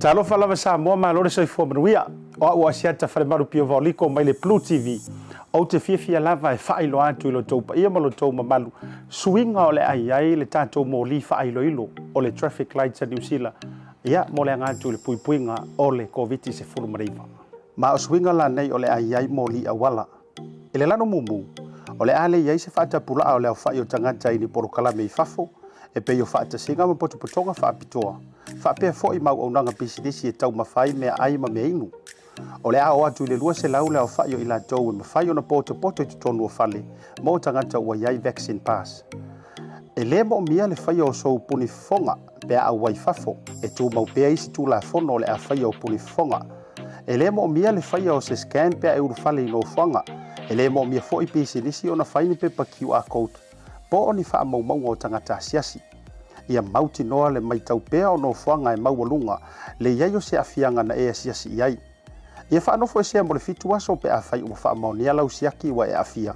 Talo falava Samoa malore sai fo manuia o Asiata Pio Vaoliko mai le BluTV o te fia lava e whailo atu ilo Taupea malo tau mamalu swinga o le ai le tātou mo li whailo ilo o le traffic lights a New Zealand ia mo le angatu le puipuinga o le COVID se fulu mariva ma o swinga la nei o le ai mo li awala ele lano mumu o le ale iai se whaata pula o le au whai o tangata i ni porokala me i fafo e pe yo whaata singa ma potopotonga whaapitoa whaapea fo i mau au nanga bisinisi e tau mawhai mea ai ma mea inu o le ao atu le lua se lau le au whai o ila tau e mawhai o na poto i tutonu o whale mo tangata ua iai vaccine pass e le mo mia le whai o sou puni fonga pea au wai fafo e tu mau pea isi tu la fono o le a whai o puni fonga e le mo mia le whai o se scan pea e uru whale i no whanga e le mo mia fo i bisinisi o na whaini pepa QR code po o ni wha mau o tangata siasi ia mauti noa le mai Taupea o no whanga e maualunga le iai o se afianga na e siasi iai. Ia whaanofo e sea mo le fitu aso pe a whai ua wha maonia lau siaki wa e afia.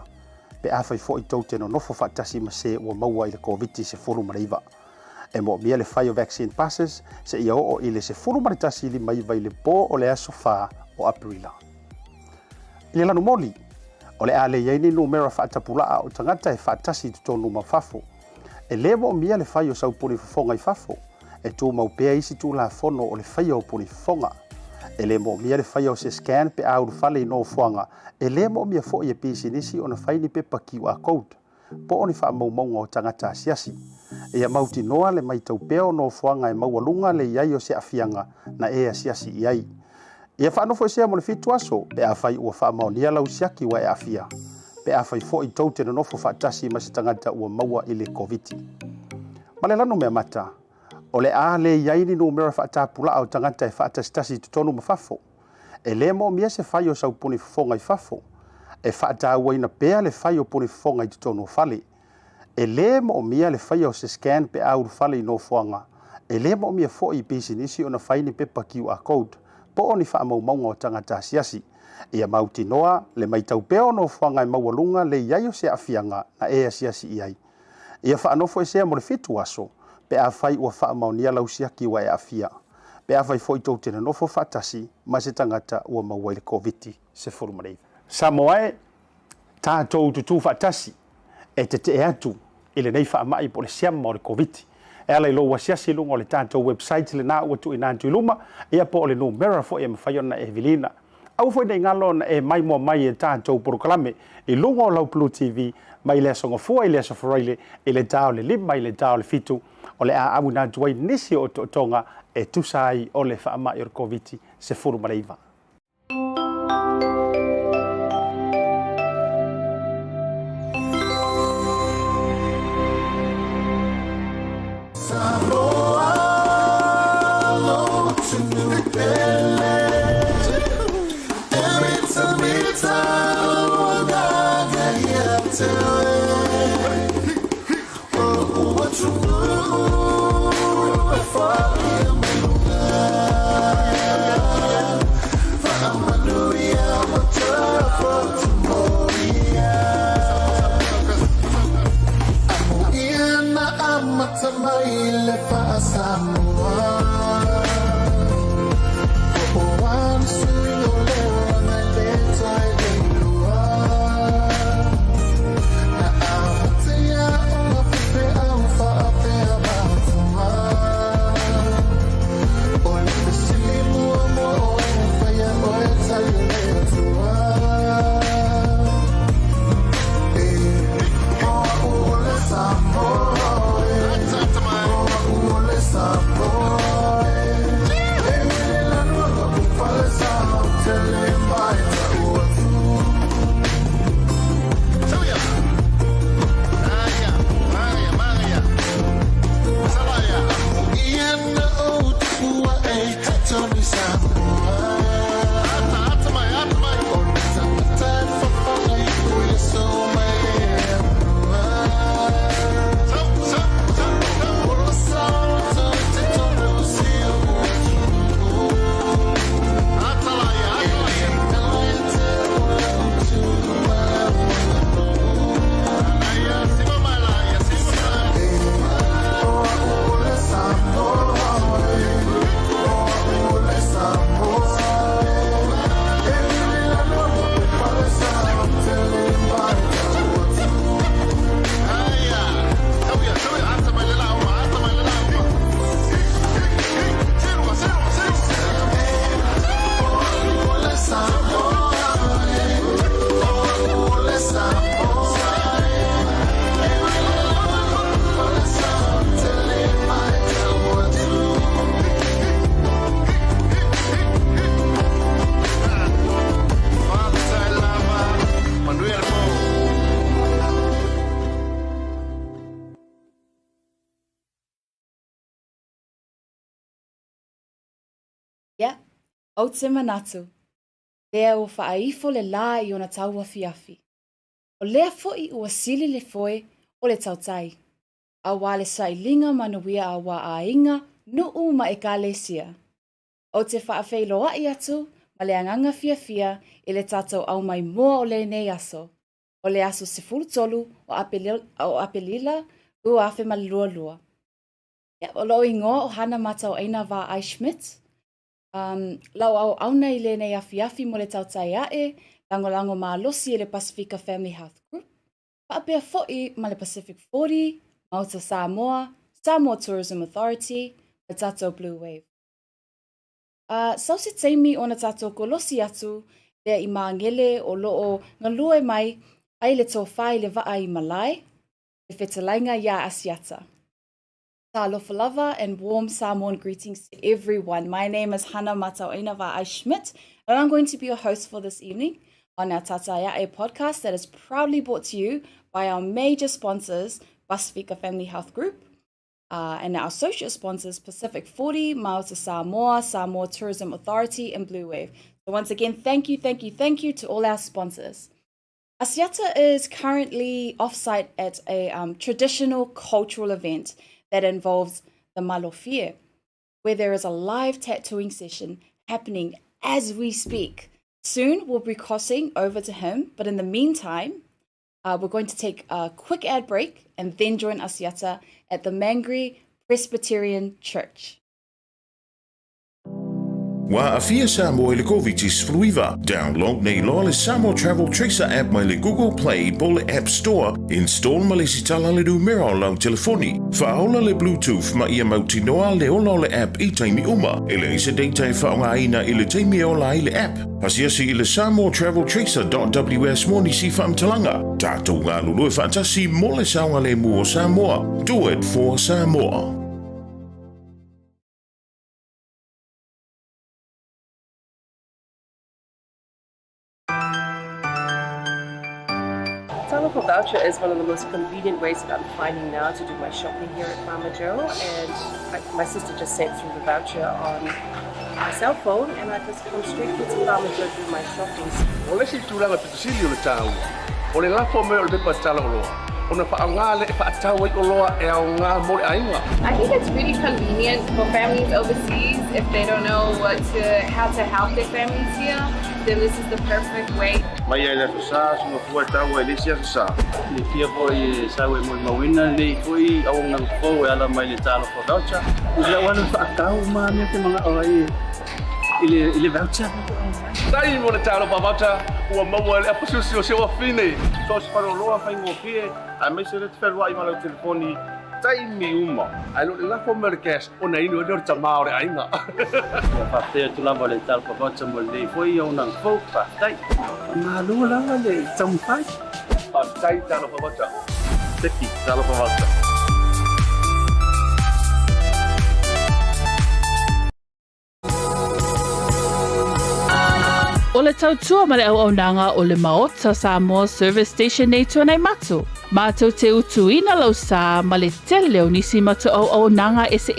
Pe a whai fo i tau teno nofo whaatasi ma se ua maua i le COVID se furu mariva. E mo mia le whai o vaccine passes se ia o i le se furu maritasi li maiva i le po o le aso wha o aprila. I le lanu moli, o le ale iai ni numera whaatapulaa o tangata e whaatasi tutonu mawhafo. E le mo mia le whai o sau puni fonga i fafo, e tu mau pea isi tu la fono o le whai o puni fonga. E le mo mia le whai o se scan pe auru whale i no fuanga, e le mo mia fo i e pisi nisi o na whai ni pepa QR code, po o ni wha maunga o tangata asiasi. E a mauti noa le mai Taupea o no fuanga e maualunga le iai o se afianga na e asiasi iai. E a whanofo e sea mo le fitu aso, pe a whai ua wha maonia lau siaki wa e afia. Pe a whai fo i tau tena nofo whaatasi ma se tangata ua maua i le COVID. Ma le lano mea mata, o le a le iaini no mera whaatapula au tangata e whaatasitasi tutonu ma fafo. E le mo mia se whai o sau puni fonga i fafo. E whaataua ina pea le whai o puni fonga i tutonu o whale. E le mo mia le whai o se scan pe auru whale i no fuanga. E le mo mia fo i bisinisi o na whaini pepa QR code. Po o ni wha maunga o tangata siasi. Ia mauti noa le mai Taupea o no whanga e maualunga le iai o se afianga na e asiasi iai. Ia whaanofo e sea mo le fitu aso, pe a whai ua wha maunia lau siaki wa e afia. Pe a whai fo i tau tena nofo whaatasi ma se tangata ua maua i le COVID se furu marei. Samoa e tātou tutu whaatasi e te atu i le nei wha mai po le siama o le COVID. E ala i lo wasiasi lunga o le tātou website le nā ua tu i nāntu i luma, ia po le numera fo e mawhaiona e vilina. Au foi nei ngalo e mai mo mai e tātou porokalame i lunga o lau BluTV mai le songa fua i le soforaile i le tau le lima i le tau le fitu o le a amu nā tuai nisi o tonga e tusai o le whaama i COVID se furu mareiva. Samoa Ia, o te manatu. Lea o whaaifo le la I ona taua fiafi. O lea fo'i ua sili le foe o le tautai. A wale sa ilinga manuia a wa a inga nuu ma e ka lesia. O te whaafeiloa I atu, ma le anganga fiafia I le tātou au mai moa o le nei aso. O le aso se tolu o apelila ua afe malua lua. O lo ingo o hana matau aina va ai Schmidt. Lau au nei le nei afiafi mo le Tautai A'e, lango ma losi le Pasefika Family Health Group. Paapea fo'i ma le Pacific 40, Maota Samoa, Samoa Tourism Authority, le tātou Bluwave. Sau se teimi o na tātou ko losi atu, lea I maangele o loo ngalue mai, ai le tōwhai le vaa I malai, le whetalainga ia Asiata. Alofa lava and warm Samoan greetings to everyone. My name is Hana Matauina A'e Schmidt, and I'm going to be your host for this evening on our Tautai A'e Podcast that is proudly brought to you by our major sponsors, Pasefika Family Health Group, and our associate sponsors, Pacific 40, Maota Samoa, Samoa Tourism Authority, and Bluwave. So once again, thank you to all our sponsors. Asiata is currently off-site at a traditional cultural event that involves the malofie, where there is a live tattooing session happening as we speak. Soon we'll be crossing over to him, but in the meantime, we're going to take a quick ad break and then join Asiata at the Mangere Presbyterian Church. Wa afia Samoa le Covitis fluiva. Download nei loa le Samoa Travel Tracer app mai le Google Play po le App Store. Install ma le sitala le numero lau telefoni. Faola le Bluetooth ma ia mautinoa le ola le app I taimi uma. Ele isa data e whaongaina I le taimi ola I le app. Pasia si I le Samoa Travel Tracer.ws moni si whamtalanga. Tātou ngā lulu e whaatasi mo le saunga le mua Samoa. Do it for Samoa. For voucher is one of the most convenient ways that I'm finding now to do my shopping here at Farmer Joe, and my sister just sent through the voucher on my cell phone, and I just come straight to Farmer Joe to do my shopping. Ole si tulanga pitusili o le tau. Ole la fo me o le pepa tala o loa. Ona fa anga le fa tau o loa e o nga mo le ainga. I think it's really convenient for families overseas if they don't know how to help their families here. Then this is the perfect way. Mai ai la sa so mo tau e le sia sa. Le fia foi sa we mo mawina le foi au nang fo ala mai le talo for voucher. Ila wana fa tau ma me te mga oi ile voucher. Dai mo le talo pa voucher o mo le apusu se o fine. So se paro loa fa ngo pie a me se le tfelo ai ma le telefoni. Tai mi uma. Ai lo la fo merkes o nei no dor tama ore ainga. Fa te tu la vole tal for voucher mo le foi au nang fo fa tai. Ma lu la le tam fai. Pa tai talo pa voucher. Teki talo pa voucher. O le tautua ma le au nanga o le Maota Samoa Service Station nei tuanai matu. Mātou te utuina lau sa ma le tele leo nisi matu au nanga ese.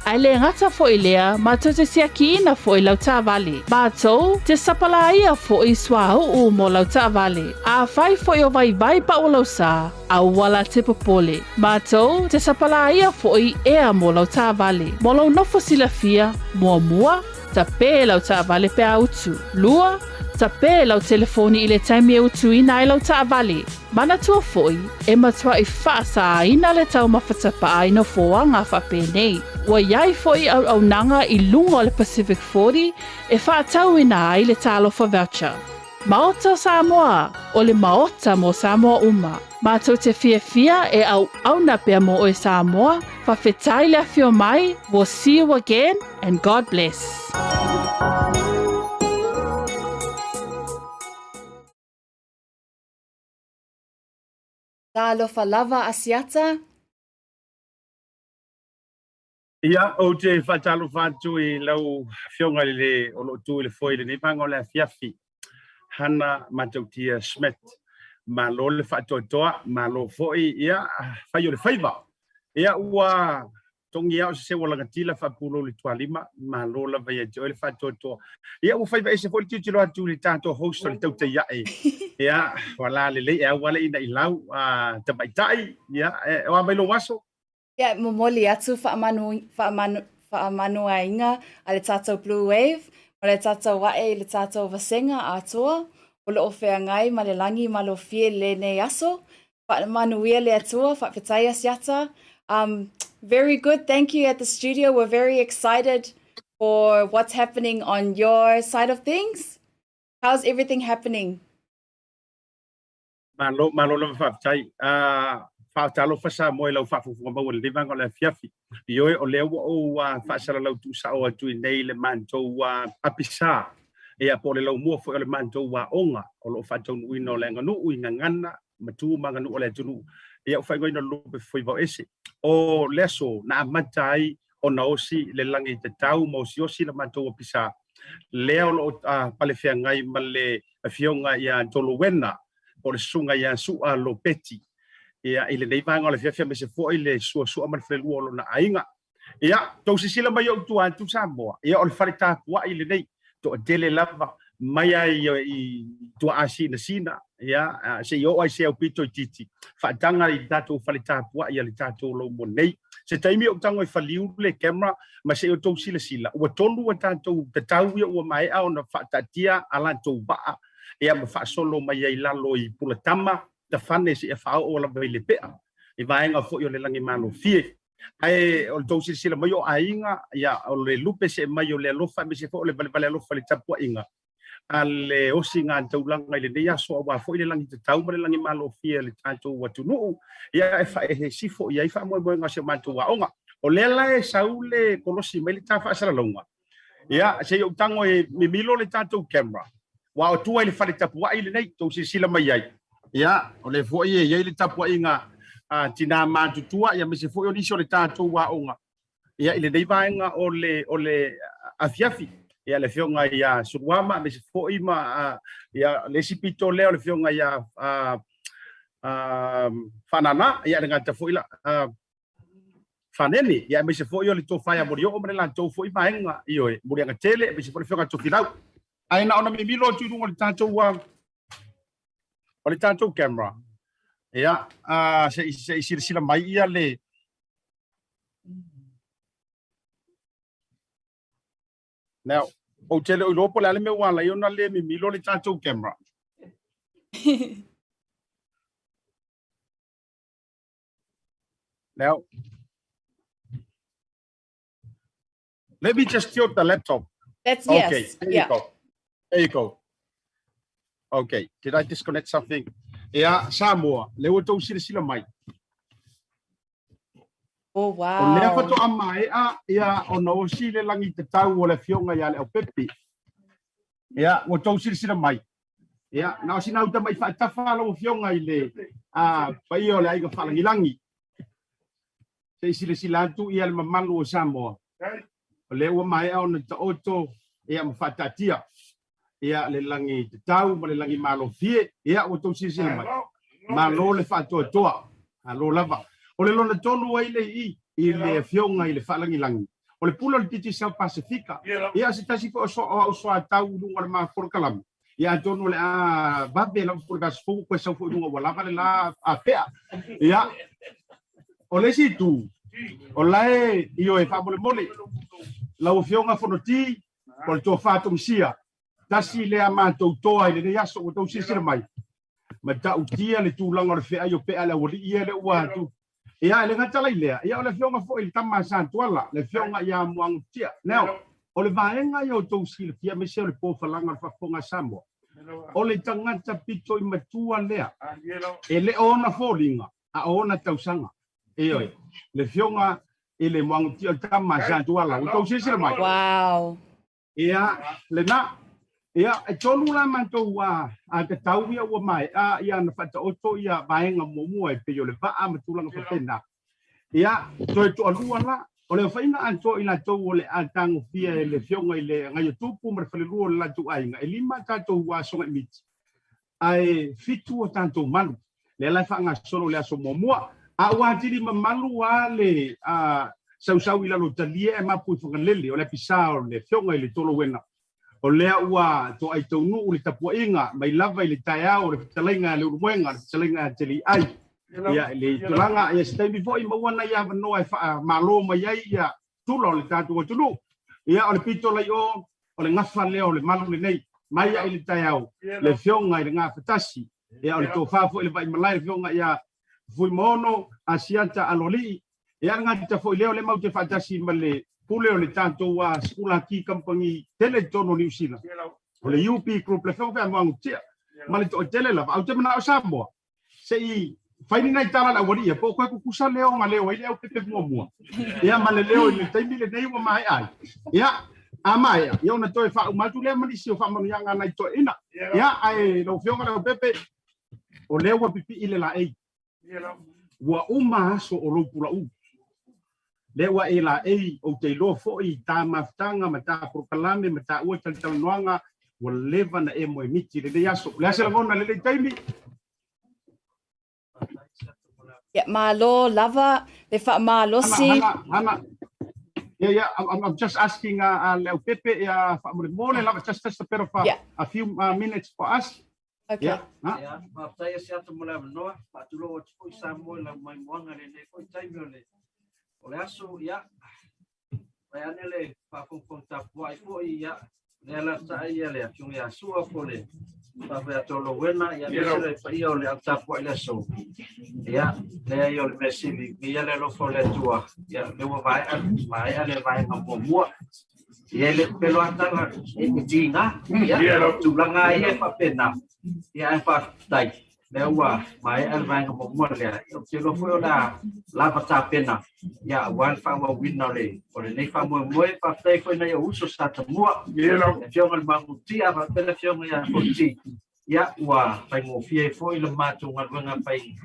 Ai le ngata fo I lea, mātou te siakiina fo I lau tā vale. Mātou te sapalaia fo I swau mo lau tā vale. A whai fo I o vai pa o lau sa, a wala te popole. Mātou te sapalaia fo I ea mo lau tā vale. Mo lau nofo silafia, mua, ta pē lau tā vale pe a utu. Lua, ta pē lau telefoni I le taimi e utu ina I lau tā vale. Mana tua foi, e matua I whaasa ina le tau mawhatapa a ino foanga whape nei. Wa iai foi au nanga I lunga o le Pacific 40, e whaatau ina ai le talo for voucher. Maota Samoa, o le Maota mo Samoa uma. Mātou te fia e au na pia mo o Samoa, whawhetai le awhio mai, we'll see you again, and God bless. Alofa lava Asiata. Ia o te whatalo whātu I lau whionga le o lo tu le foi le nipango le fiafi. Hana matautia Schmidt. Ma lo le whatoa toa, ma lo foi ia whai o le whaiva. Ia ua tongi au se wala ngatila fa pulo le tualima ma lola vai jo le fa toto ia u fai se foi titilo atu le tato host le Tautai A'e ia wala le wala ina ilau te baitai ia wa mai lo waso Ia momoli atu fa amanu ainga ale tato Bluwave ma le tato wae le tato vasenga atua o le ofea ngai ma le langi ma lo fie le ne aso fa manuia le atua fa fetai asiata. Very good. Thank you at the studio. We're very excited for what's happening on your side of things. How's everything happening? malo lo fa tai fa talo fa sa mo lo fa fu mo le vanga le fiafi io o le o fa sa lo tu sa o tu nei le manto apisa e a pole lo mo fo le manto onga o lo fa tu no le nganu ngana matu manganu o le tulu e o fa go no lo foi va ese o leso na matai o na osi le langi te tau mo si osi le manto apisa le o pale fia ngai male fionga ia tolo wena o le sunga ia su a lo peti ia ile nei vanga le fia me se foi le su mal frelu lo na ainga ia to si sila mai o tu antu Samoa ia o le farita wa ile nei to dele lava mai ai i tu asi na sina ia se yo ai se o pito titi fa tanga i dato farita wa ia le tato lo mo nei se taimi o tango i faliu le camera ma se o to sila o tolu o tanto te tau ia o mai a ona fa tatia ala to ba ia ma fa solo mai ai lalo i pulatama ta fane se fa o la vele pe i vaenga fo yo le langi mano fie ai o to sila mai o ainga ia o le lupe se mai o le lofa me se fo le vale lofa le tapu inga ale o singa taulanga ile dia so wa fo ile langi te tau le langi malo fie le tanto watu no ia fa sifo ia fa mo nga se mantu wa onga o le la e saule kolosi me le tafa sala longa ia se yo tango e mi milo le tanto camera wa o tu ile fa le tapu ile nei to sila mai ai ia o le fo ia le tapu inga tina mantu tua ia me se fo yo ni so le tanto wa onga ia ile dei vaenga o le afiafi ia le fionga ia suama me se foi ma ia le sipito leo le fionga ia fanana ia nga ta foi la faneni ia me se foi le to fai mo yo me la to foi vaenga io e mo nga tele me se foi fionga to filau ai na ona me milo tu ngo tanto wa o le tanto camera ia se sila mai ia le now o tele o lopo le me wala yo na le mi milo le tanto camera now let me just tilt the laptop. That's okay, yes. there you go. Okay, did I disconnect something? Yeah, Samoa, le o to sila mai. Oh O wow. le fato amai ia o no si le langi te tau o le fionga ia le o pepi. Ia o to sila mai. Ia na o sina uta mai fa tafa lo fionga ile pai o le ai ga falangi langi. Se sila tu ia le mamalu o Samoa. O le o mai o na to oto ia ma fatatia. Ia le langi te tau ma le langi malo fie ia o to sila mai. Ma lo le fato toa. Alo lava. O le lona tonu ai le i le fionga i le falangi langi. O le pula le titi sa Pasefika. Ia se tasi po so tau lunga le ma porkalam. Ia tonu le babe la porkas fu ko sa fu lunga wala vale la apea. Ia o le si tu. O lai io e fa mole. La o fionga fonoti o le to fatum sia. Tasi le amato toa i le yaso o to sisira mai. Ma ta utia le tulanga le fea io pe ala wali ia le wa tu. Ia le ngata lai lea, ia o le fionga fo il tama santuala, le fionga ia muang tia. Now, o le vaenga ia o tau sila fia me se o le pōwhalanga fa fonga Samoa. O le tangata pito i matua lea. E le ona fōlinga, a ona tausanga. E oi, le fionga i le muang tia tama santuala, o tau sila mai. Wow. Ia, le na, ia, e tonu la mantou a te tau ia ua mai, ia na whata oto ia vaenga momua e peo le vaa matulanga whapena. Ia, toi to alua la, o le whaina anto i la tau o le atango fia e le fionga i le ngai tupu ma le whalelua le latu ainga. E lima tātou wa songa imiti. Ai fitu o tātou manu. Le lai whanga solo le aso momua. A ua tiri ma malu a le sau ila lo talia e mapu whakalele o le pisa o le whionga i le tolo wena. O lea ua to ai tau nuu le tapua inga, mai lava i le tai au, le pitalenga le uruenga, le pitalenga teli ai. Ia le tolanga, ia staimi fo i mawana ia vanoa e wha malo mai ai ia tula o le tatu o tulu. Ia o le pito lai o le ngafa leo o le malu le nei, mai ai le tai au, le whionga i le ngā fatasi. Ia o le tō whafo i le vai malai le whionga ia fui mono, asiata aloli. Ia ngā ta fo i leo le mau te fatasi ma le pule o le tātou a skula ki kampangi tele tono New Zealand. O le UP group le whionga wangu tia. Ma le to tele lava, au te mana o Samoa. Se i whaini nai tala la waria, po koe kukusa leo ma leo, i leo pepe mua. Ia ma le leo i le taimi le nei wa mai ai. Ia, a mai, ia ona toi wha umatu lea manisi o wha manu yanga nai toi ina. Ia, ai, lo whionga leo pepe, o leo wa pipi i le la ei. Wa uma aso o lopula u. Lewa e la ei o te lo fo i tā maftanga ma tā prokalame ma tā ua talanoanga wa leva na e moe miti le aso. Le ase langona le taimi. Yeah, malo lava le fa malosi. Hana. Yeah, I'm just asking Leo Pepe more lava just a pair of a few minutes for us. Okay. Yeah, Maota Asiata Pio Vaoliko, o Samoa la mai moanga le nei ko taimi ole. O le aso ia mai anele pa konta poi ia le la tai le afiung ia sua ko le Vaetolo wena ia le pai o le alta poi le so ia le yo le mesili ia le lo fo le tua ia le vai ale vai no mo ia le pelo ata e tinga ia tu langa ia pa pena ia fa tai le ua mai ale vai no mo le se lo fo la pata pena ia wan fa mo wina le o le nei fa mo pa tai foi na uso sta mua ia fiong al mangutia pa pena fiong ia koti ia ua pai mo fie foi le matu nga pai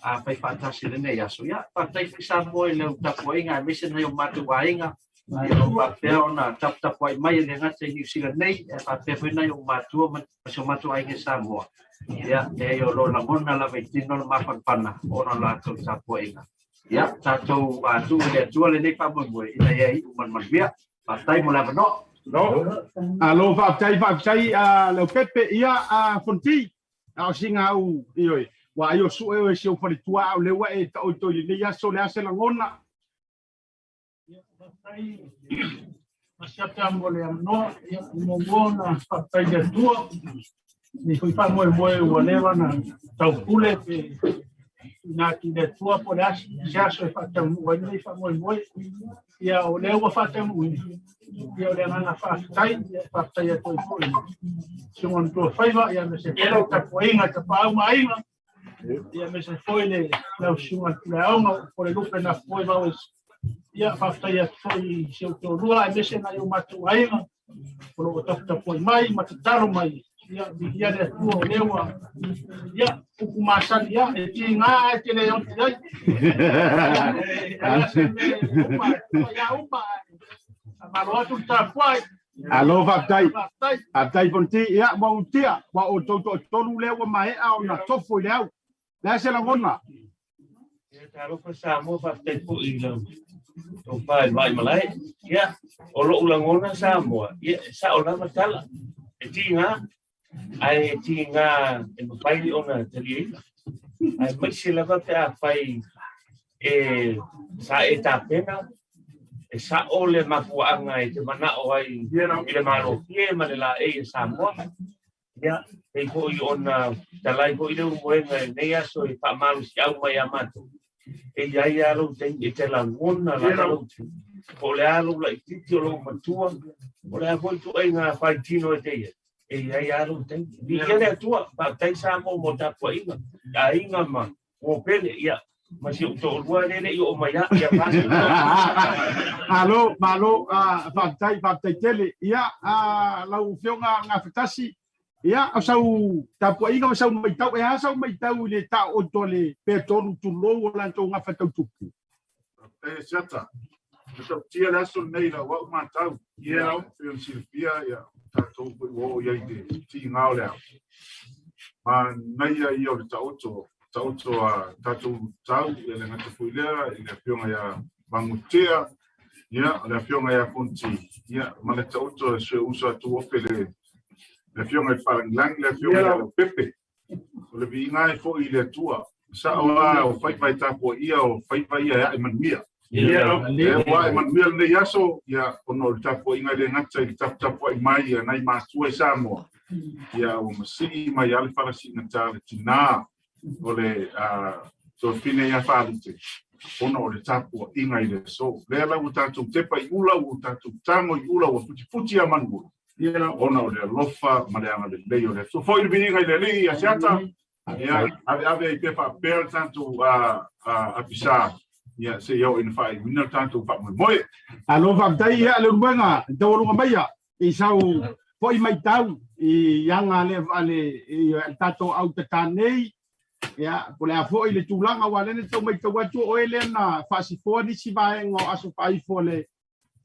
a pai fantasi le nei aso ia pa tai sa mo le tapoinga me se na matu wainga ia pa peo na tap mai le ngate New Zealand nei pa pe foi na matu ma so matu ai ke Samoa ia e yo lo la mona la vetino ma pana ona la to tapoinga ia tatou tu le tu le nei pa mo ina ia man via pa tai mo la no. Alo vai le Pepe ia fonti au singa au ioi wa io su e se o fali tua o le wa e to le ia so le ase langona Asiata mo le no mo bona pa de tua ni foi pa mo o leva na tau pule na ki de tua por as já so fa tau o ni fa mo ia o le o fa tau ia le na fa tai e toi foi se mon to faiva ia me se era ta poinga ta pa mai ia me se foi le la usuma la uma por el lupe na foi va ia fa tai e foi se o to rua me se na eu matu ai por o ta foi mai mataro mai ia le tuo lewa ia o masali ia e tinga te le on dai ia upa Marotu tapuai. Alo vai fonti ia mau tia wa o tolu lewa mai au na tofu leo. La se la gona. E taro fa Samoa fa te pu i lo. O pai vai malai. Ia o lo ulangona Samoa. Ia sa o la matala. E tinga ai tinga e pai ona tali. Ai mai se lava pe a pai e sa etapena e sa ole mafuanga e te mana o ai le maro pie ma le la e Samoa ia e ko i ona talai ko i le moenga nei aso e pa malu si au mai amatu e ia alo te la ngona la alo o le alo la titi o lo matua o le foi tu ai nga fai tino e te e ia alo te ni le tua pa tai Samoa mo ta po inga ainga ma o pele ia masih untuk luar ni yo maya ya pasti. Malo faktai tele ia lau fionga nga fatasi ia asau tapu inga asau mai tau e asau mai tau le ta o tole pe tonu tu lo la to nga fatau tupu. Siata. Então tia la so nei la wa ma tau ia eu silvia ia ta to o ia de ti ngao le. Ma nei ia o ta oto a tatu tau ele ngata fuilera ele pionga ya bangutea Ya, la fiona ya fonti. Ya, mana tauto se usa tu opele. La fiona e palang la fiona ya pepe. O le vinga e fo i le tua. Sa o fai tapo ia o fai ia e manuia. Ya, wa e manuia le yaso ya ono tapo inga le ngata i tapo i mai ya nai masua Samoa. Ya o masi mai ale farasi ngata le tina. O le so fine ya falite. Ono o le tapo inga i le so. Le ala u tatu tepa i ula u tatu tango i ula o futi a manu. Ono o le lofa ma le anga le leo le. So foi i vinga i le lei Asiata. Ya, ave i pepa per tanto a pisa. Ya, se yo in fai winner tanto pa moi. Alo vai ya le ruanga, tawru ngaya. Isau foi mai tau i yanga ale tato au tatane. Ya, pole a foi le tulanga wale ne tau mai tau atu o ele na fasi fo ni si vai ngo asu pai fo le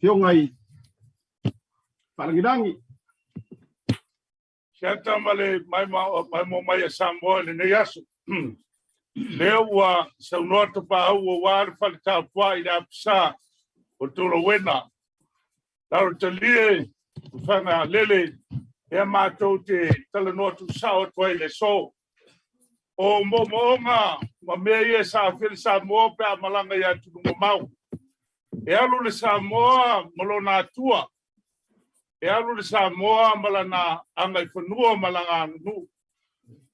fiongai. Palangidangi. Siata male mai mai Samoa le yasu. Leo wa saunoa pa au wa fal ta pa ida psa o tolo wena. Laro talie fana lele e matou te tala no tu sao toi le so. O momonga ma me sa fil Samoa pa malanga ya tu mo mau. E alu le Samoa molona tua. E alu le Samoa malana anga fonua malanga nu.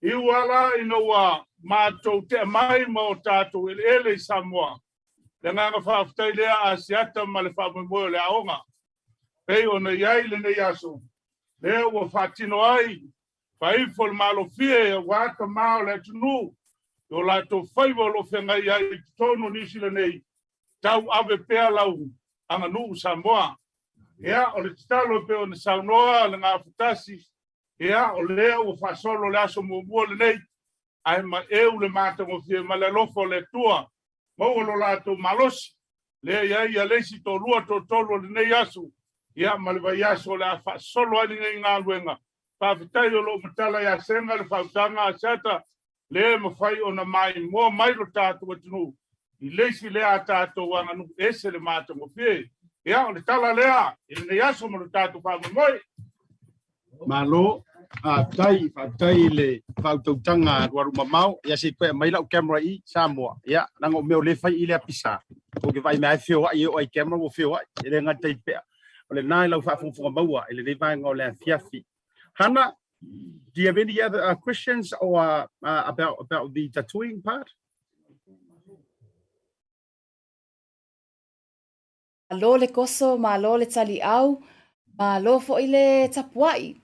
Iwala inoa matou te mai mo tatou ele Samoa. Le nganga whaafutai lea Asiata ma le whaamumoe le aonga. Pei ona iai le ne yaso. Lea ua whaatino ai. Whaifo le malo fie waka mao le tunu. Yo la to whaivo lo whenga iai tono nisi le nei. Tau ave pea lau anga nuu Samoa. Ea o le titalo pe o ne saunoa le ngā futasi. Ea o lea ua whaasolo le aso mua le nei. Ai ma eu le matango fie ma le lofo le tua. Mau lo lato malosi. Le ia leisi to lua to tolo le nei asu. Ia ma le vai aso le afa solo ani ngai ngā luenga. Whaafitai o lo matala ia senga le whautanga Asiata. Le ma whai o na mai mua mai lo tātou atunu. I leisi lea tātou wanga nu ese le matango fie. Ia o le tala lea. I nei aso ma lo tātou whamamoi. Malo. Tai le fautautanga waru mamau ya se pe mai la camera I Samoa ya nango me le fai ile pisa o ke vai mai fio ai o ai camera o fio ai le ngata pe o le nai la fa fu maua ile le vai ngo le fiafi Hannah, do you have any other questions or about the tattooing part? Malo le koso, malo le tali au, malo fo ile tapuai.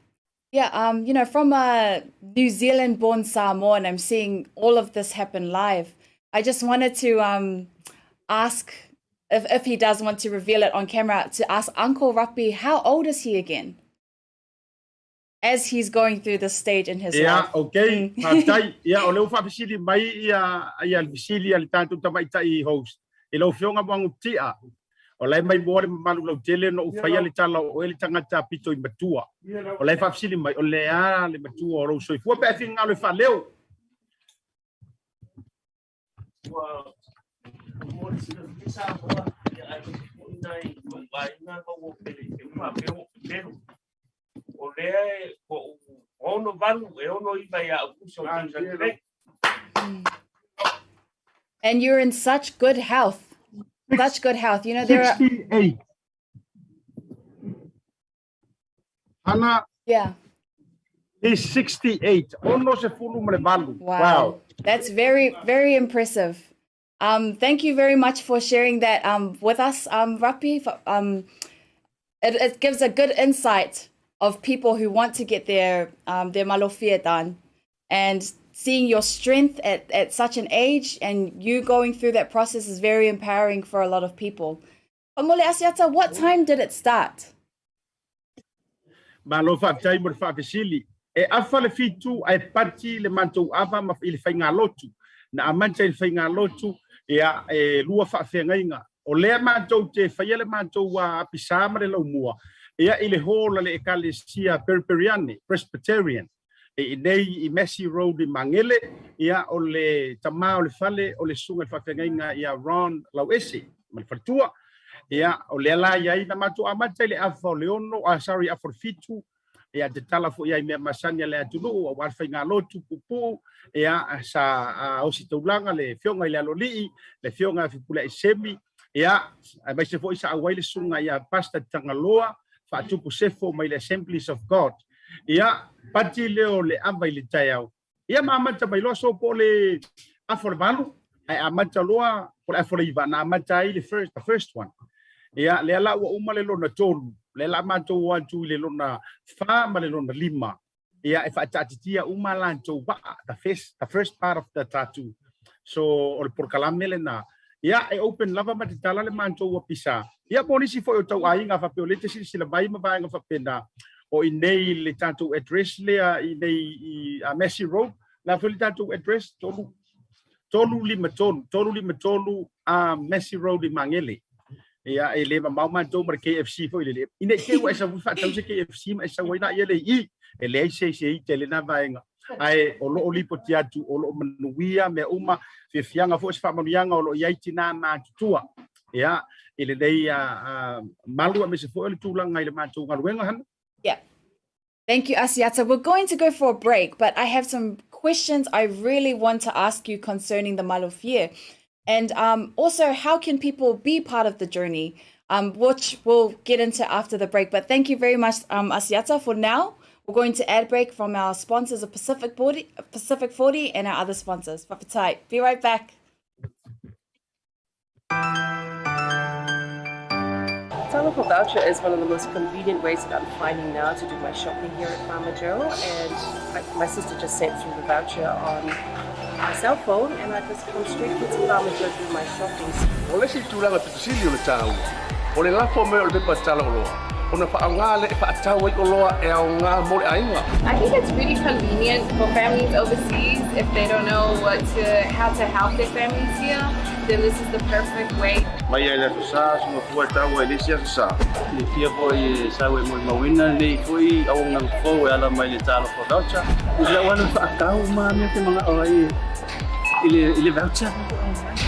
Yeah, you know, from a New Zealand-born Samoan, I'm seeing all of this happen live. I just wanted to ask, if he does want to reveal it on camera, to ask Uncle Rapi, how old is he again? As he's going through this stage in his life. Yeah, okay. Yeah, o leo whapesili mai ia alvisili al tantu tamaitai host. Ilo fionga wangu tia. O lai mai more malu lau tele no ufaya le tala o ele tangata pito I matua. O lai whapesili mai o lea le matua o rau soifua pe afi ngalo wha leo. And you're in such good health. Such good health. You know, there 68. Hannah. Yeah. He's 68. Wow. That's very, very impressive. Thank you very much for sharing that with us, Rapi. It gives a good insight of people who want to get their malofia done, and seeing your strength at such an age and you going through that process is very empowering for a lot of people. Mole Asiata, what time did it start? Malofa tai mo fa fesili e afa le fitu ai parti le manto ava ma il fainga lotu na amancha il fainga lotu ya lua fa fengainga o le manto te faiele manto wa pisama le lumua ya ile hola le ekalesia Presbyterian e nei I Messi Road I Mangele ia o le tama o le fale o le sunga fa fengainga ia Ron Lauesi mal fatua ia o le la ia na matu amata le afo leono sorry afo fitu ia te tala fo ia me masani le atulu o wa fa ngalo tu pupu ia sa o si tulanga le fionga le aloli le fionga fi pula semi ia mai se fo isa awai le sunga ia pasta tangaloa fa tupu sefo mai le Assemblies of God ia pati leo le avai le taiau ia mamata mai lo so po le afo le balu ai amata loa po le afo le iva na amata i the first one ia le ala wa uma le lona tolu le la mato wa tu le lona fa ma le lona lima ia e fa tatitia uma la to wa the first part of the tattoo so o por kalamele na ia e open lava ma te tala le manto wa pisa ia polisi fo o tau ai nga fa peolete sila vai ma vai nga fa pena o i nei le tattoo address le i nei a Messi Road la fo le tattoo address tolu lima tolu a Messi Road i Mangele ia e le mau manto mar KFC fo ile ine ke wa sa fa tau se KFC ma sa wa na ia le i e le se i tele na vaenga ai o lo lipo tiatu o lo manuia me uma fe fianga fo fa manuanga o lo yaiti na ma tutua ia ile dei malu me se fo le tulanga ile manto ngaluenga han. Yeah. Thank you, Asiata. We're going to go for a break, but I have some questions I really want to ask you concerning the Malofie. And also, how can people be part of the journey, which we'll get into after the break. But thank you very much, Asiata. For now, we're going to ad break from our sponsors of Pacific 40 and our other sponsors. Whakatai. Be right back. Taupea voucher is one of the most convenient ways that I'm finding now to do my shopping here at Farmer Joe, and my sister just sent through the voucher on my cell phone, and I just come straight here to Farmer Joe to do my shopping. O le si tūlanga pitusili o le tāu. O le lafo me o le pepa tala o loa. O na whaanga le whaatau i o loa e au ngā mo le ainga. I think it's really convenient for families overseas if they don't know how to help their families here. Then this is the perfect way. Mai ai le sa so tua tau e le sia sa. Le fia foi sa we mo mawina le foi au nang fo e ala mai le talo for voucher. Ila wana whaatau ma me te mga oi. Ile voucher.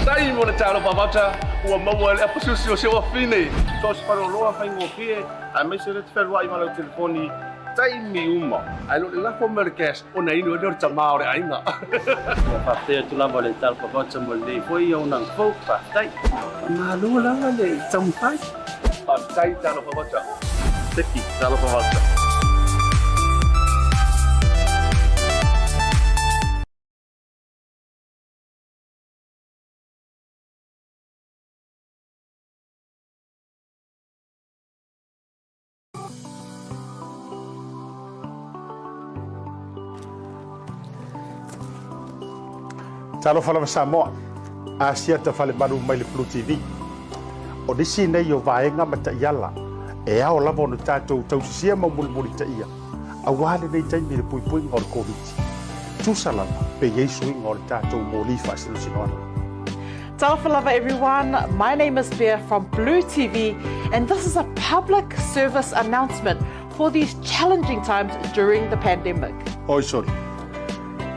Tai mo le talo voucher ua mau le apususi o se wa fine. So se paro loa fai ngo pie. A me se le tferwa i mala telefoni. Tai mi uma. Ai lo la fo merkes o nei no de tamao le ainga. Pa te tu la vole tal pa voucher mo le foi au nang fo pa tai. Ma lu la le tampai. Pa tai talo voucher. Teki talo voucher. Talo fala Samoa Asiata fale malu mai le BluTV o disi nei o vaenga mata iala e ao lava o tatou tausisia ma mulmuli ta ia a wale nei taimi le puipui ngor COVID tusa lava pe yesu ngor tatou moli fasilo sinona. Tawhalawa everyone, my name is Bea from BluTV, and this is a public service announcement for these challenging times during the pandemic. Oi sorry.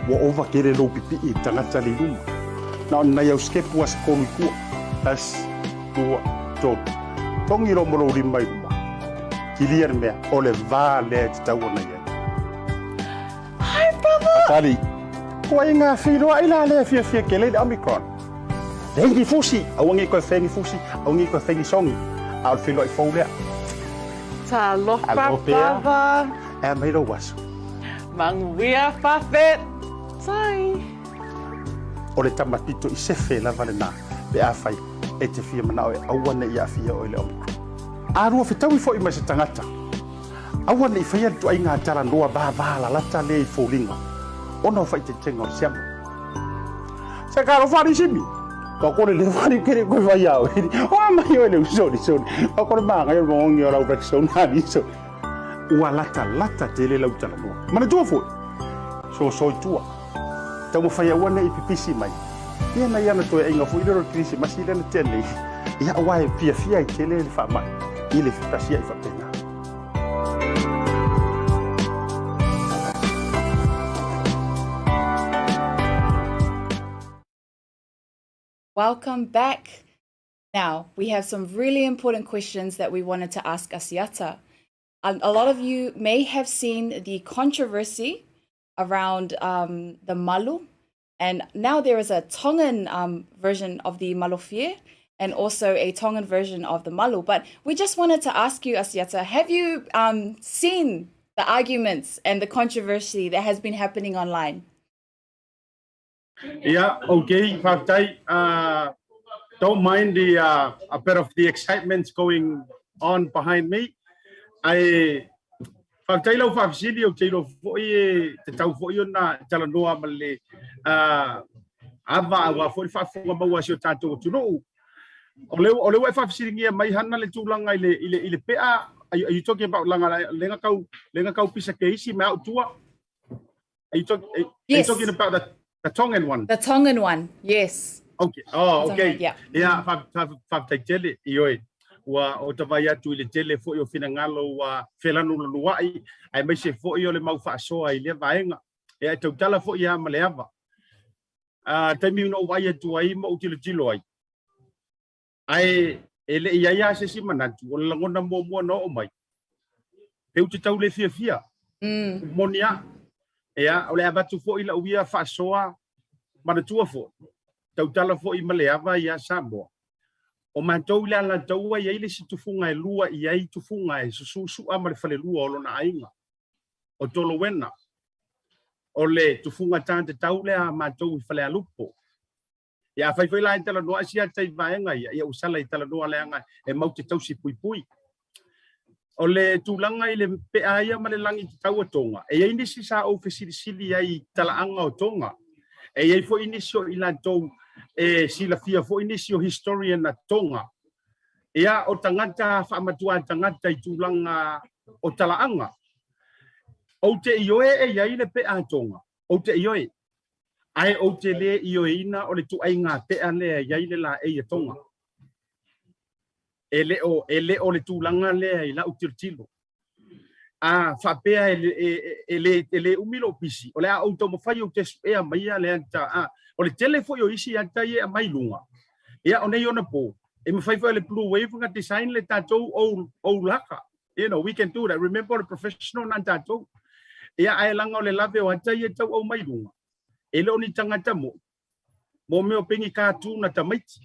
Wa ova kere lo pipi I tangata le luma. Na na yau skepu as kolu kua. As tua top. Tongi lo moro rimai uma. Kilier mea ole va le taua na ia. Hi brother. Atali. Ko inga filo ila le fia kele Omicron. Dengi fusi, awangi ko fengi fusi, awangi ko fengi songi. Al filo I foule. Talofa brother. E mai ro was. Manguia fafet. Sai. O le tamatito I sefe la vale na pe a fai e te fia manao e awana I a fia o le Omicron. Arua fitawi fo I mai se tangata. Awana I fai tu ai ngā tala noa ba la lata le I fōlinga. Ona fai te tenga o siama. Se karo whari simi. Ka kore le whari kere koe vai au. O mai o le usoni. Ka kore maanga i rongi o lau rekso nani so. Ua lata te le lau tala noa. Mana tua fo. So soi tua. Tau mo whai awana I pipisi mai. Ia na iana toi ainga fu ilo krisi masi lena tene. Ia awae pia fia I tele le whamai. I le whipasia I whapena. Welcome back. Now, we have some really important questions that we wanted to ask Asiata. A lot of you may have seen the controversy around the malu, and now there is a Tongan version of the malofie and also a Tongan version of the malu. But we just wanted to ask you, Asiata, have you seen the arguments and the controversy that has been happening online? Yeah, okay, Tautai. Don't mind a bit of the excitement going on behind me. I Tautai lau whafisili o teilo foi te tau foi na talanoa male ava wa foi whafunga maua si o tātou tunu. O leo e whafisili ngia mai hana le tūlanga ile pea. Are you talking about lenga kau pisa keisi me au tua? Are you talking about the Tongan one? The Tongan one, yes. Okay. Oh, okay. Yeah. Yeah, whaftai tele ioi. Wa o tawai atu ile tele fo i o finangalo wa whelanu lanuai. Ai mai se fo i o le mau whaasoa i le vaenga. E ai tautala fo i a maleava. Taimi uno wai atu ai ma utilo tilo ai. Ai ele ia se si manatu. O langona mua no o mai. Peu te tau le fia. Monia. Ea, o le abatu fo i la uia whaasoa manatua fo. Tautala fo i maleava ia Samoa. O mātou le ala taua i eile si tufunga e lua i ei tufunga e susu ama le whale lua o lona ainga. O tolo wena. O le tufunga tāte taule a mātou i whale alupo. Ia whaiwhai la e tala noa si atai vaenga ia usala i tala noa leanga e mau te tau si pui pui. O le tūlanga i le pea ia ma le langi te tau tonga. E ei nisi sa o whesirisili ai talaanga o tonga. E ei fo inisio i la tou e sila fia fo inisio historian na tonga. Ia o tangata whaamatua tangata i tūlanga o talaanga. O te ioe e iai le pea tonga. O te ioe. Ai o te le ioe ina o le tu ai ngā pea lea iai le la eia tonga. E le o le tūlanga lea i la utiltilo. Whapea e le umilo pisi. O le a auto mawhai o te ea maia le anta. O le telefo i o isi anta i e mai lunga. Ia o nei ona po. E mawhai le Bluwave nga design le tātou o laka. You know, we can do that. Remember the professional na tātou. Ia ae langa o le lave o anta i e tau au mai lunga. E le o ni tangata mo. Mo meo pengi kātū na tamaiti.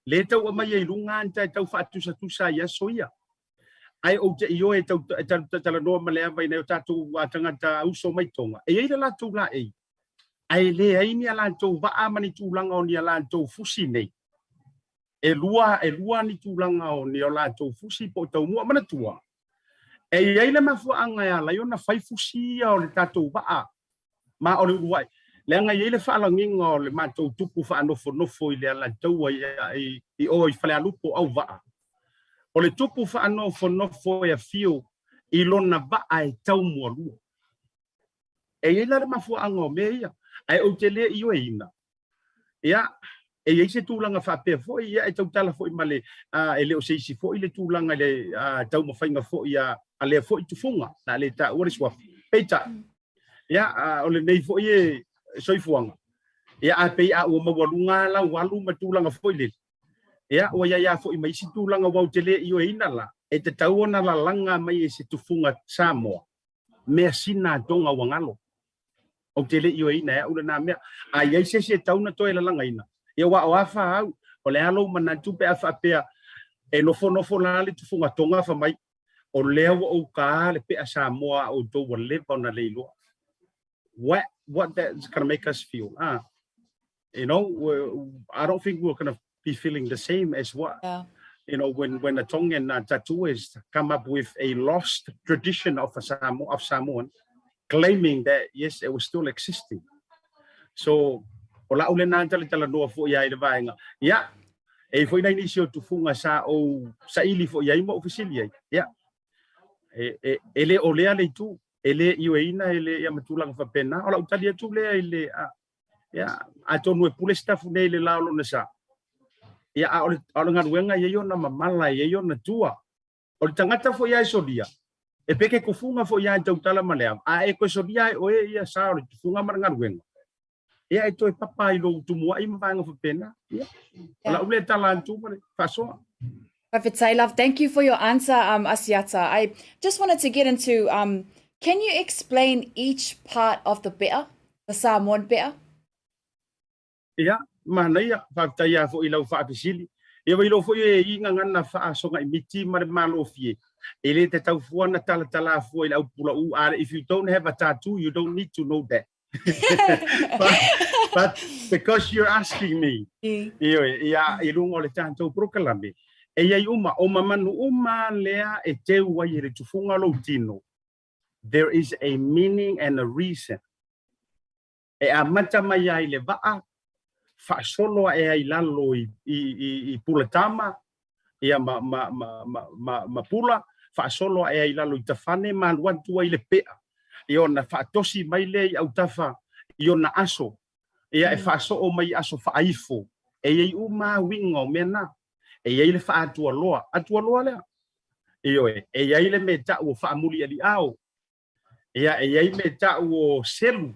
Le tau o mai e lunga anta e tau whaatusa ia soia. Ai o te io e tala noa maleava i nei o tātou tangata uso mai tonga. E eira la tau la ei. Ai le aini a lantou waa mani tūlanga o ni a lantou fusi nei. E lua ni tūlanga o ni o lantou fusi po tau mua manatua. E eile mafuanga ia la iona fai fusi o le tātou waa. Ma o le uruai. Le anga eile whaalanginga o le mātou tupu whaanofo i le lantou i o i whale alupo au waa. O le tupu whaanofo e a fio i lona waa e tau mua lua. E eile le mafuanga o mea. Ai o te le i o ina. Ia, e eise tūlanga whapea fo ia e tautala fo i male e leo seisi fo i le tūlanga le tau mawhainga fo i a lea fo i tufunga. Na le ta uariswa. Peita. Ia, o le nei fo i e soifuanga. Ia, a pei a ua mawalunga la walu ma tūlanga fo i le. Ia, o ia fo i maisi tūlanga wau te le i o ina la. E te tauona la langa mai e se tufunga Samoa. Mea sina tonga wangalo. O te le i o ina e ula nā mea. A iai se tauna toi la langa ina. Ia wa o awha au. O le alo manatu pe a whapea. E nofo la le tufunga tonga wha mai. O lea wa o ka le pe a Samoa o tō wa lewa na leiloa. What that's going to make us feel. You know, I don't think we're going to be feeling the same as what, you know, when the Tongan tattooists come up with a lost tradition of Samoan, claiming that, yes, it was still existing. So, ola ule na tala noa fo ia ile vaenga. Ya, e foi na inisio tufunga sa ili fo ia mo officially. Ya. Ele olea le tu, ele ioina ele ia matulanga fa pena. Ola utalia tu le ele ya, atonu e pule staff nei le laolo na sa. Ya, ola ngaruenga ia yo na mamala ia yo na tua. Ola tangata fo ia sodia. E peke kufunga fo ia tautala malea. A e ko sodia o ia sa o tufunga mar ngaruenga. ia e toi papa I lo tumua I mawanga whapena. Ia. Ola ule talantu mare, whasoa. Perfect, I love. Thank you for your answer, Asiata. I just wanted to get into, can you explain each part of the be'a, the Samoan be'a? Ia, mana ia, whakataia fo I lau whaapisili. Ia wai lo fo I inga ngana whaasonga I miti mare malo fie. E le te tau fuana tala fo I lau pula u are. If you don't have a tattoo, you don't need to know that. but because you're asking me, ia I lungo le tantou prokalame. E iai uma, o mamanu uma lea e teu wai re tufunga lo tino. There is a meaning and a reason. E a mata mai ai le waa, whaasolo e ai lalo I pulatama, ia ma pula, whaasolo e ai lalo I tawhane, ma luantu ai le pea. Ia na whaatosi mai le I au tafa, ia na aso. Ia e whaaso o mai aso whaaifo. E iai uma wingo mena. E iai le wha atua loa lea. Ioe, e iai le me ta ua wha muli ali ao. Ia e iai me ta ua selu.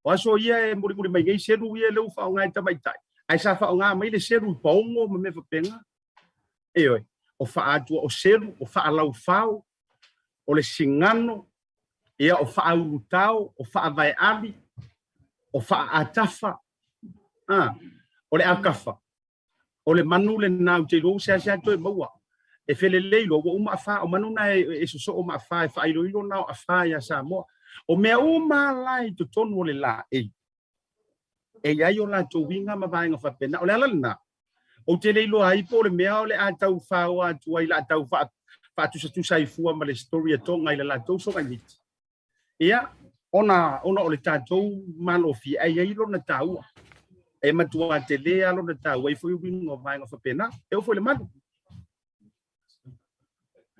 O aso ia e muri mai ngai selu ia leu wha o ngai tamaitai. Ai sa wha o ngā mai le selu I paongo ma me whapenga. Ioe, o wha atua o selu, o wha alau whao, o le singano, ia o wha aurutao, o wha vai abi, o wha atafa, o le akafa. O le manu le nau te lo se toi maua e fele leilo o uma fa o manu na e so o ma fa fa ilo ilo na a fa ya Samoa o me uma lai to tonu le la e ia yo la to winga ma vai nga fa pena o le ala o te leilo ai po le mea o le a tau fa o a tu ai la tau fa tu sai fu ma le story to ngai la to so ngai ia ona o le tatou malofi ai ilo na tau e matua te lea lo na tau ai foi wingo vai nga fa pena e o foi le manu.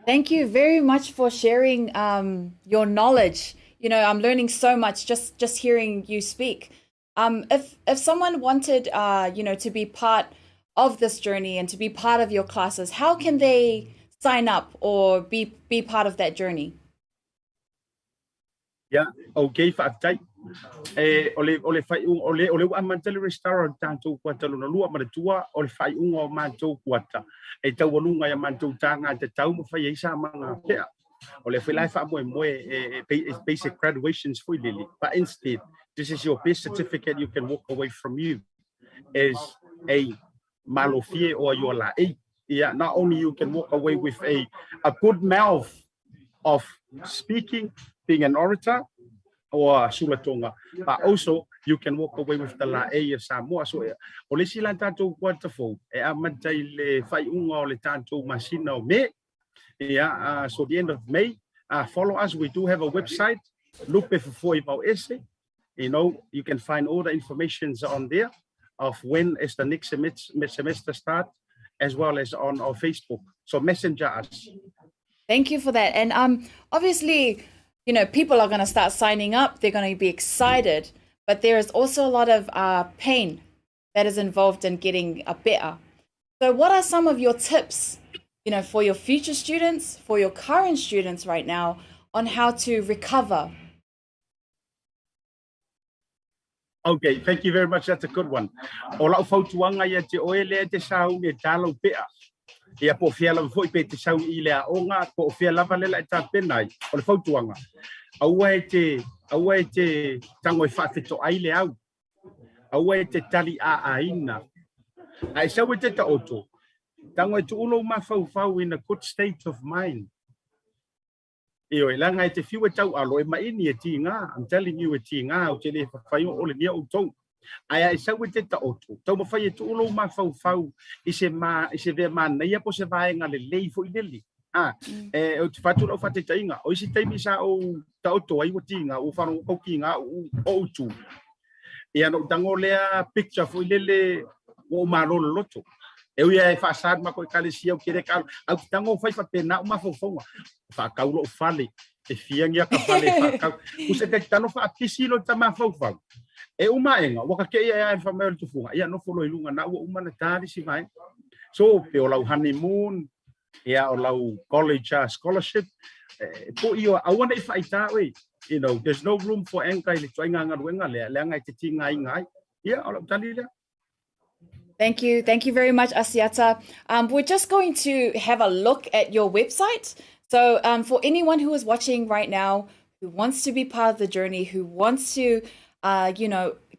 Thank you very much for sharing your knowledge. You know, I'm learning so much just hearing you speak. If someone wanted, to be part of this journey and to be part of your classes, how can they sign up or be part of that journey? Yeah, okay, whaatai. Ole fai ole amantele restaurant tanto kwatalo na lua maratua ole fai unga manto kwata e tau lunga ya manto tanga te tau mo fai isa manga pea ole fai lai fa mo basic graduations for lily but instead this is your best certificate you can walk away from you as a malofie or your la yeah not only you can walk away with a good mouth of speaking being an orator or sulatonga, but also you can walk away with the la of Samoa. So, ole sila tatou kwatafo e amatai le fai unga o le tatou masina o me. Yeah, so the end of May, follow us. We do have a website. Look for about essay. You know, you can find all the information on there of when is the next semester start, as well as on our Facebook. So messenger us. Thank you for that. And obviously, you know, people are going to start signing up. They're going to be excited. But there is also a lot of pain that is involved in getting a be'a. So what are some of your tips, you know, for your future students, for your current students right now, on how to recover? Okay, thank you very much. That's a good one. Ola fautuanga ia te oele te sau ne talo be'a. Ia po fia lava foi pe te sau I le aonga po fia lava lela e tapenai o le fautuanga aua e te tango e whaafeto ai le au aua e te tali aaina ai sau e te taoto tango e tu ulo ma fau in a good state of mind io e langa e te fiu e tau alo e maini e tinga I'm telling you e tinga o te le whaio o le nia o tau ai sau e te taoto tau ma whai e tu ulo ma fau I se vea mana ia po se vaenga le lei fo I leli o te whatu rau whate tainga o isi taimi sa o taoto ai wa tinga o whanu o kinga o utu ia no tango lea picture fo I lele o marolo loto e uia e whaasad ma koe kalesia o kere kalu au tango whai whapena o mawhauwhaunga whakaulo o whale e fiangia ka whale whakau use te tano whaakisilo ta mawhauwhau e umaenga waka ke ia e whameo tu funga ia no follow ilunga na ua umana tari si vai so pe o lau honeymoon ia o lau college scholarship po io awana if aita we. You know, there's no room for enkai le tsoinga ngaruenga le ngai te tinga ngai. Yeah, all of Talila. Thank you very much, Asiata. We're just going to have a look at your website. So for anyone who is watching right now, who wants to be part of the journey, who wants to,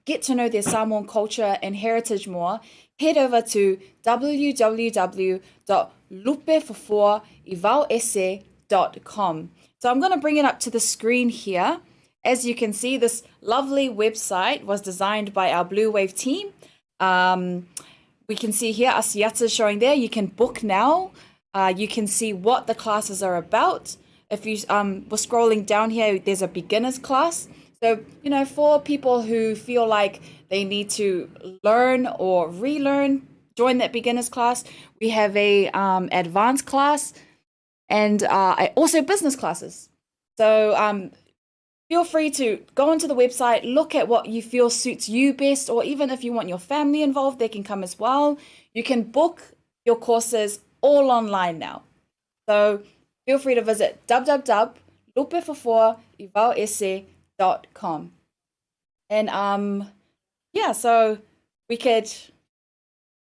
get to know their Samoan culture and heritage more, head over to www.lupefofoivaoese.com. So I'm going to bring it up to the screen here. As you can see, this lovely website was designed by our Bluwave team. We can see here Asiata showing there. You can book now. You can see what the classes are about. If you were scrolling down here, there's a beginner's class. So, for people who feel like they need to learn or relearn, join that beginner's class. We have a advanced class and also business classes. So feel free to go onto the website, look at what you feel suits you best, or even if you want your family involved, they can come as well. You can book your courses all online now. So feel free to visit www.lupefofoivaoese.com. And so we could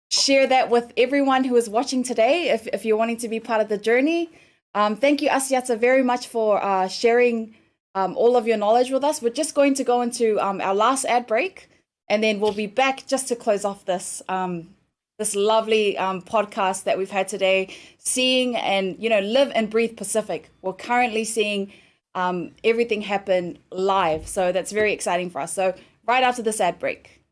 share that with everyone who is watching today if you're wanting to be part of the journey. Thank you, Asiata, very much for sharing all of your knowledge with us. We're just going to go into our last ad break, and then we'll be back just to close off this this lovely podcast that we've had today, seeing and live and breathe Pacific. We're currently seeing everything happen live, so that's very exciting for us. So right after this ad break.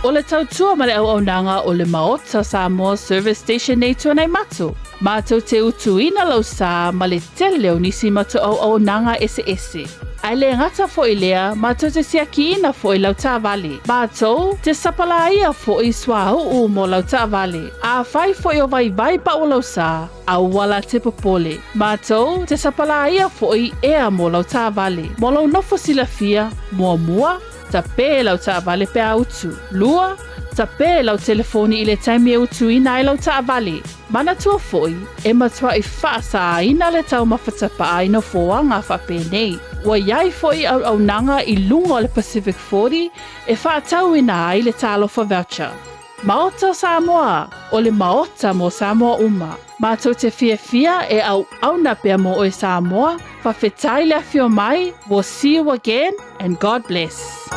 O le tautua ma le auaunanga o le Maota Samoa Service Station nei tuanai matu. Mātou te utuina lau sā ma le tele o nisi matu auaunanga ese. Ai le ngata fo i lea, mātou te siakiina fo i lau tāwale. Mātou te sapalaia fo i swahuu mo lau tāwale. A whai fo i o vai pa o lau sā, a wala te popole. Mātou te sapalaia fo i ea mo lau tāwale. Mo lau nofo silafia, mua. Taupea lau tāwale pe autu. Lua, taupea lau telefoni i le taimi e utu ina i lau tāwale. Mana tua foi, e matua i whaasa ina le tau mawhatapa aina foanga whape nei. Wa iai foi au nanga i lunga o le Pacific 40 e whaatau ina ai le talofa voucher. Maota Samoa, o le Maota mo Samoa uma. Mātou te fia e au na pia mo o Samoa, whawhetai le awhio mai, we'll see you again, and God bless.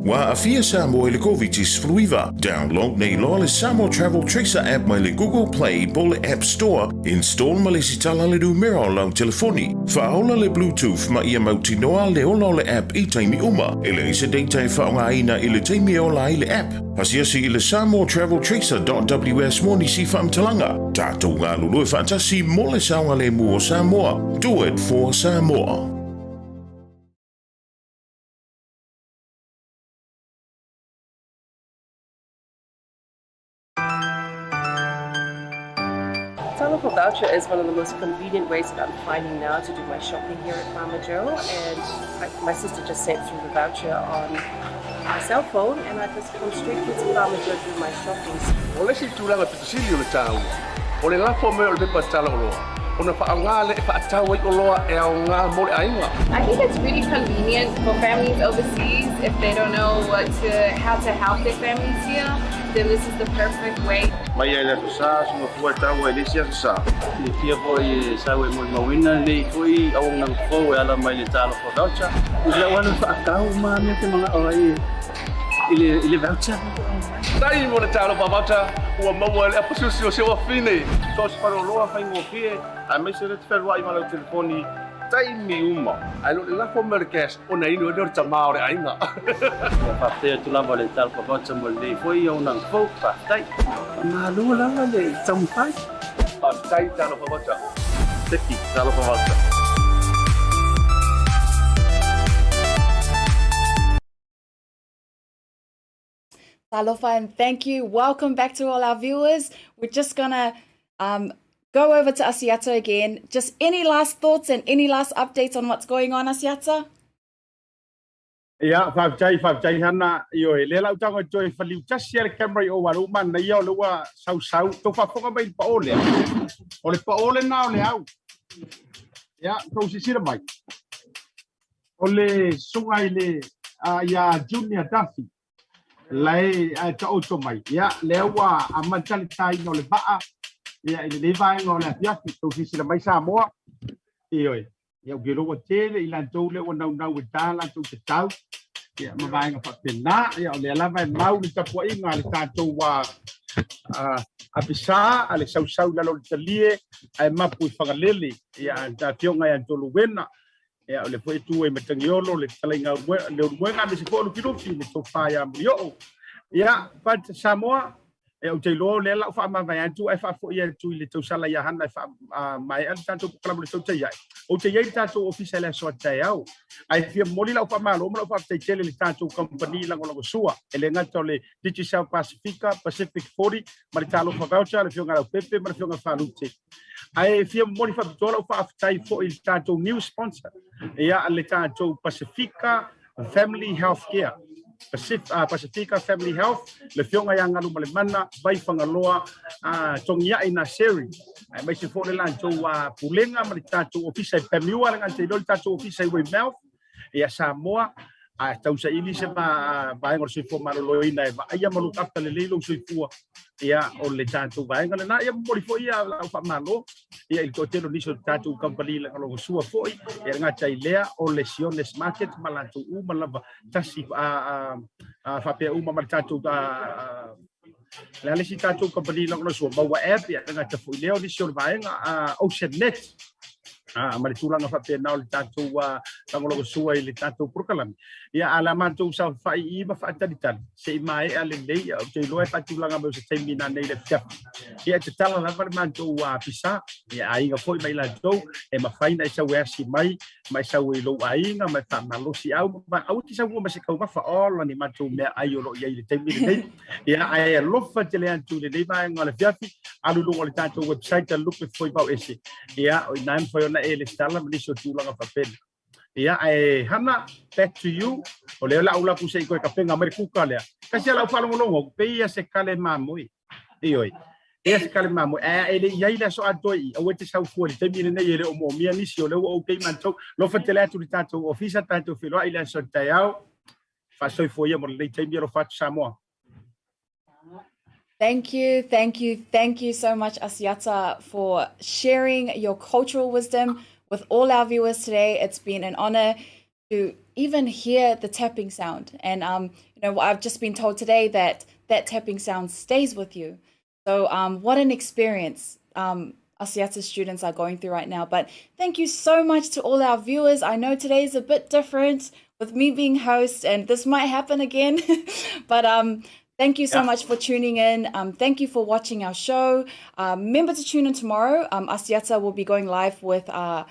Wa afia Samoa le Covitis Fluiva. Download nei loa le Samoa Travel Tracer app mai le Google Play po le App Store. Install ma le sitala le numero lau telefoni. Whaola le BluTV ma ia mautinoa le ola le app i taimi uma. Ele isa data e whaonga aina i le taimi ola i le app. Pasiasi i le Samoa Travel Tracer.ws moni si whamtalanga. Tātou ngā lulu e whaatasi mo le saunga le mua Samoa. Do it for Samoa. Voucher is one of the most convenient ways that I'm finding now to do my shopping here at Farmer Joe, and my sister just sent through the voucher on my cell phone, and I just come straight here to Farmer Joe to do my shopping. O le si tūlanga pitusili o le tāua. O le lafo mea o le pepa tala o loa. O na whaangā le whaatau i o loa e au ngā mo le ainga. I think it's really convenient for families overseas if they don't know how to help their families here. Then this is the perfect way. Mai ai le sa suma fua tau e lisia sa. Le fia foi sa we mo mawina le foi au nang fo e ala mai le talo for voucher. Le wana whaakau ma me te mga orai. Ile voucher. Tai mo le talo for voucher ua maua le apususi o sewa fine. Tos paroloa whaingo pie a me se le te wherua i malau telefoni taimi uma. Ai lo le lafo merkes o na inu e nore tamao le ainga. Whapea tu lava le talo for voucher mo le foi au nang fo whaptai. Ma lua lava le taumpai. Whaptai talo for voucher. Teki talo for voucher. Talofa, and thank you. Welcome back to all our viewers. We're just gonna go over to Asiata again. Just any last thoughts and any last updates on what's going on, Asiata? Ia, whaptai hana i o e le lau tanga joe whaliu tasi ale camera i o waru mana i o lewa sau tau whafonga mai pa ole o le pa ole na o le au ia, tau sisira mai o le sunga i le ia Junior Duffy lai ta oto mai ia le wa amantali tai no le baa ia i le vai no le afiafi tau sisira mai Samoa i oi ia gero o tele i lantou le o nau e tala tau te tau ia mavaenga whapena ia o le alava e mau ni tapua inga le tātou wa apisa ale sau lalo le talie ai mapu i whangalele ia ta fionga ia tolu wena ia o le poe tu e matangiolo le talainga le uruenga me se fōlu kirufi le tau whaia mrio ia pat Samoa e o te lo le la fa ma vai atu e fa fo ia tu le tau sala ia hana fa mai al tanto klamo le tau te ia o te ia tanto official so te au ai fia moli la fa ma lo fa te tele le tanto company la ngolo sua e le ngato le digital Pasefika Pacific 40 maritalo fa voucher le fionga la pepe ma fionga fa lute ai fia moli fa tola fa tai fo il tanto new sponsor ia le tanto Pasefika Family Healthcare Pasefika Family Health le fionga ya ngalu male mana vai fangaloa tongia ina seri ai mai se fo le lancho wa pulenga mali tatu ofisa pemiua le ngante dol tatu ofisa we mouth ya Samoa tau sa ili se ba ngor se fo maloloina ai ya malu kapta le lelo se fua ya o le tatu vai ngale na ya mori fo ya fa malo ya il totelo ni so tatu company la ngalo sua fo ya ngata ilea o le Sione market malantu malava tasi fa pe uma tatu la le si tatu company la ngalo sua ba app ya ngata fo leo ni so vai Ocean Net mari tulanga fa pe na le tatu ngalo sua ile tatu prokalami ya alamantu sa fa I ba fa taditan se mai ale le te loe fa tulanga mo se temina nei le fia ya te tala la va mantu pisa ya ainga foi mai la do e ma faina sa wesi mai sa we lo ainga ma ta malo si au ma au ti sa mo se ka fa all ni mantu me ai lo ya le temina nei ya ai lo fa te le antu le vai ngale fia alu lo le tatu website look foi ba ese ya o nan foi na ele tala mi so tulanga fa pe ia hana back to you o le la ula ku sei ko ka penga merikuka le kasi la fa longo pe ia se kale mamoi ioi ia se kale mamoi ele ia ila so atoi o te sau fuori te mine nei ele o mo mia ni si o le o ke manto lo fa tele atu tato ofisa tato filo ila so taiao fa soi foi mo le te miro fa Samoa. Thank you so much, Asiata, for sharing your cultural wisdom with all our viewers today. It's been an honor to even hear the tapping sound. And, I've just been told today that tapping sound stays with you. So what an experience Asiata students are going through right now. But thank you so much to all our viewers. I know today is a bit different with me being host, and this might happen again. But thank you so much for tuning in. Thank you for watching our show. Remember to tune in tomorrow. Asiata will be going live with the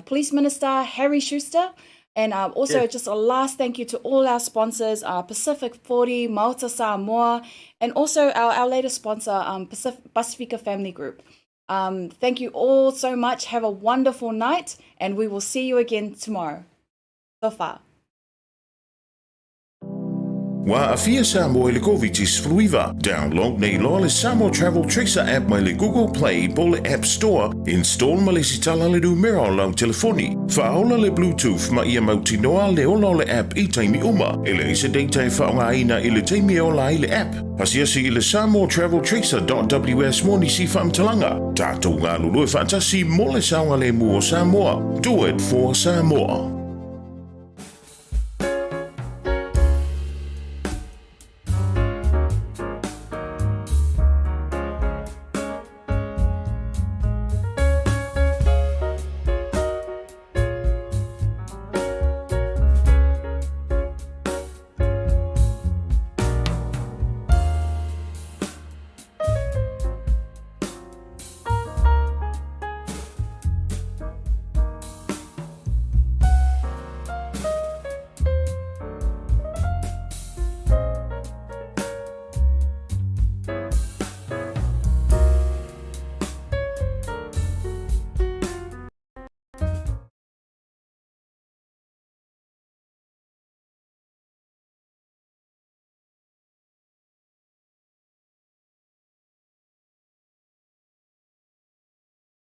Police Minister, Harry Schuster. And also just a last thank you to all our sponsors, Pacific 40, Maota, Samoa, and also our latest sponsor, Pasefika Family Group. Thank you all so much. Have a wonderful night, and we will see you again tomorrow. So far. Wa afia Samoa le Covitis Fluiva. Download nei loa le Samoa Travel Tracer app mai le Google Play po le App Store. Install ma le sitala le numero lau telefoni. Faola le Bluetooth ma ia mauti noa le ola le app I taimi uma. Ele isa data e whaongaina I le taimi ola I le app. Pasia si le Samoa Travel Tracer.ws moni si whamtalanga. Tātou ngā lulu e fantasi mo le saunga le mua Samoa. Do it for Samoa.